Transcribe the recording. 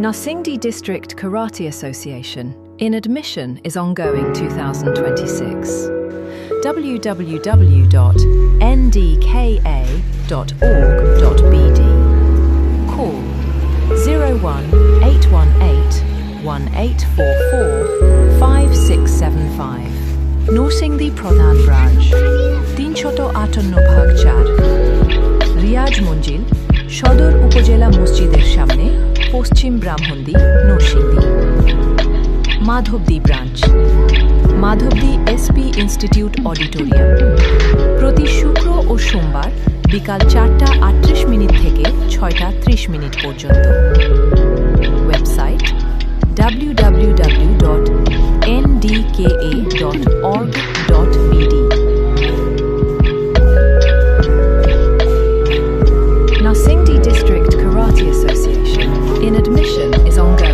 Nasingdi District Karate Association in admission is ongoing 2026. www.ndka.org.bd. Call 01-818 1844 5675. Norsingdi Pradhan Branch 358 4 Riaz মঞ্জিল সদর উপজেলা মসজিদের সামনে পশ্চিম Brahmandi Narsingdi. Madhabdi branch Madhabdi SP institute auditorium প্রতি শুক্র ও সোমবার বিকাল 4:38 থেকে 6:30 পর্যন্ত। Website www.ndka.org.bd। Nasingdi District Karate Association in admission is ongoing.